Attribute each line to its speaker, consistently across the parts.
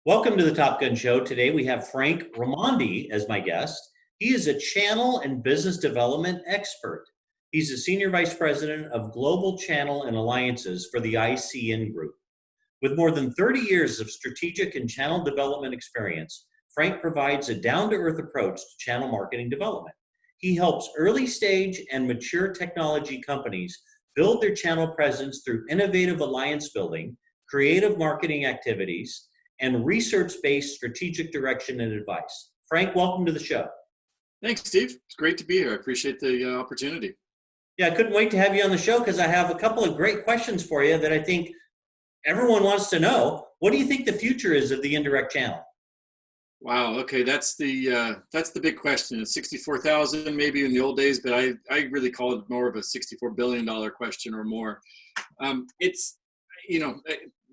Speaker 1: Welcome to the Top Gun Show. Today we have Frank Raimondi as my guest. He is a channel and business development expert. He's a senior vice president of global channel and alliances for the ICN Group. With more than 30 years of strategic and channel development experience, Frank provides a down-to-earth approach to channel marketing development. He helps early stage and mature technology companies build their channel presence through innovative alliance building, creative marketing activities, and research-based strategic direction and advice. Frank, welcome to the show.
Speaker 2: Thanks, Steve. It's great to be here. I appreciate the opportunity.
Speaker 1: Yeah, I couldn't wait to have you on the show because I have a couple of great questions for you that I think everyone wants to know. What do you think the future is of the indirect channel?
Speaker 2: Wow. Okay, that's the big question. It's 64,000 maybe in the old days, but I really call it more of a $64 billion question or more. It's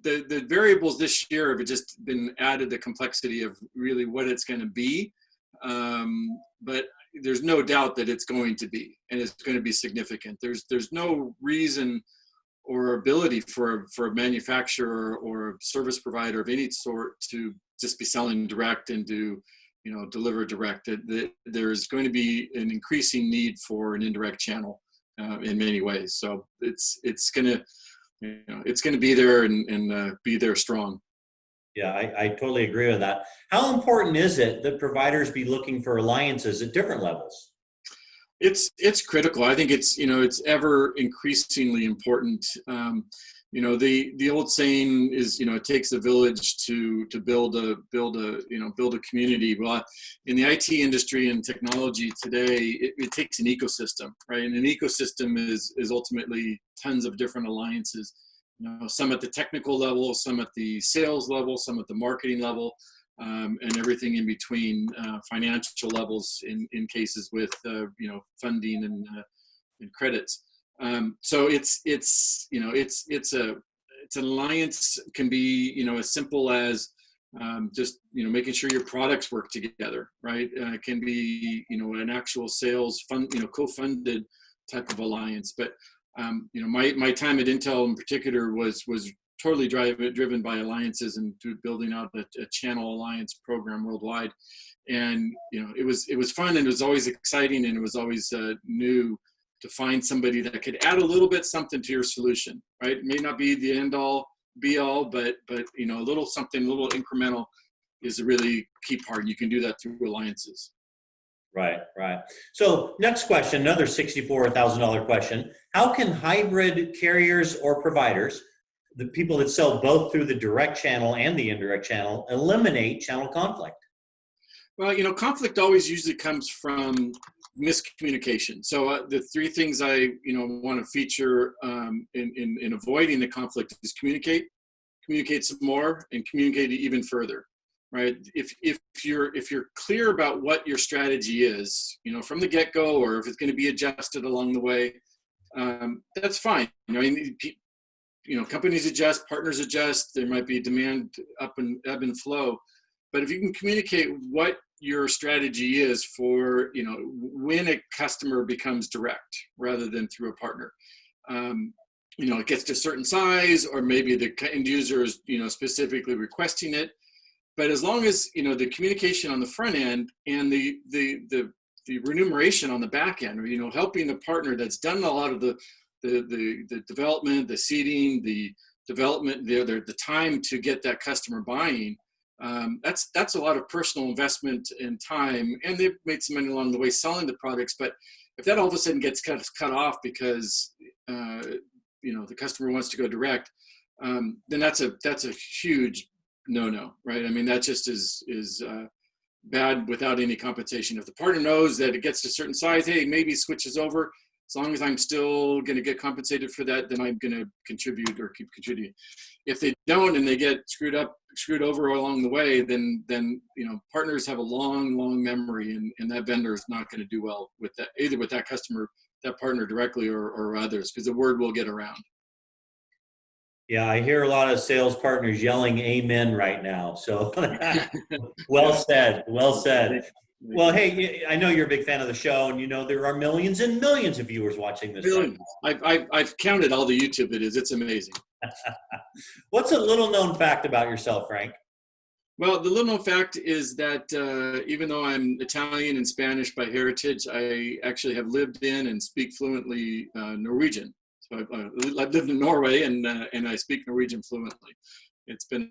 Speaker 2: the variables this year have just been added the complexity of really what it's going to be, but there's no doubt that it's going to be, and it's going to be significant. There's no reason or ability for a manufacturer or a service provider of any sort to just be selling direct and deliver direct. There's going to be an increasing need for an indirect channel in many ways. So it's going to be there and be there strong.
Speaker 1: Yeah, I totally agree with that. How important is it that providers be looking for alliances at different levels?
Speaker 2: It's critical. I think it's ever increasingly important. The old saying is, it takes a village to build a community. Well, in the IT industry and technology today, it takes an ecosystem, right? And an ecosystem is ultimately tons of different alliances. Some at the technical level, some at the sales level, some at the marketing level, and everything in between, financial levels in cases with funding and credits. So it's an alliance can be as simple as just making sure your products work together, right? It can be an actual sales fund, co-funded type of alliance. But my time at Intel in particular was totally driven by alliances and building out a channel alliance program worldwide. And it was fun, and it was always exciting, and it was always new to find somebody that could add a little bit something to your solution, right? It may not be the end all be all, but a little something, a little incremental is a really key part. You can do that through alliances.
Speaker 1: Right. So next question, another $64,000 question. How can hybrid carriers or providers, the people that sell both through the direct channel and the indirect channel, eliminate channel conflict?
Speaker 2: Well, conflict always usually comes from miscommunication. So the three things I want to feature in avoiding the conflict is communicate some more, and communicate even further. Right? If you're clear about what your strategy is, from the get-go, or if it's going to be adjusted along the way, that's fine. Companies adjust, partners adjust. There might be demand ebb and flow, but if you can communicate what your strategy is for, when a customer becomes direct rather than through a partner, it gets to a certain size, or maybe the end user is, specifically requesting it. But as long as the communication on the front end and the remuneration on the back end, or helping the partner that's done a lot of the development, the seeding, the development, the time to get that customer buying, that's a lot of personal investment and time, and they've made some money along the way selling the products. But if that all of a sudden gets cut off because the customer wants to go direct, then that's a huge no, right? I mean, that just is bad without any compensation. If the partner knows that it gets to a certain size, hey, maybe switches over, as long as I'm still going to get compensated for that, then I'm going to contribute or keep contributing. If they don't, and they get screwed over along the way, then partners have a long memory, and that vendor is not going to do well with that, either with that customer, that partner directly, or others, because the word will get around.
Speaker 1: Yeah, I hear a lot of sales partners yelling amen right now. So well said. Well, hey, I know you're a big fan of the show, and there are millions and millions of viewers watching this.
Speaker 2: Millions. I've counted all the YouTube videos. It's amazing.
Speaker 1: What's a little known fact about yourself, Frank?
Speaker 2: Well, the little known fact is that even though I'm Italian and Spanish by heritage, I actually have lived in and speak fluently Norwegian. So I've lived in Norway and I speak Norwegian fluently. It's been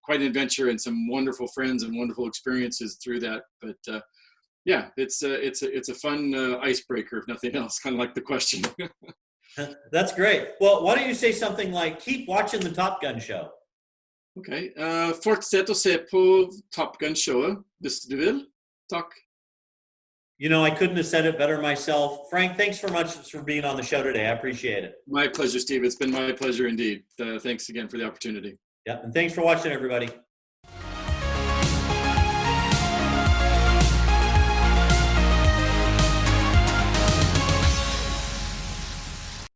Speaker 2: quite an adventure and some wonderful friends and wonderful experiences through that. But yeah, it's a fun icebreaker, if nothing else, kind of like the question.
Speaker 1: That's great. Well, why don't you say something like, keep watching the Top Gun show?
Speaker 2: Okej. Fortsätt att se på Top Gun Show, hvis du vill. Tack.
Speaker 1: You know, I couldn't have said it better myself. Frank, thanks so much for being on the show today. I appreciate it.
Speaker 2: My pleasure, Steve. It's been my pleasure indeed. Thanks again for the opportunity.
Speaker 1: Yep, and thanks for watching, everybody.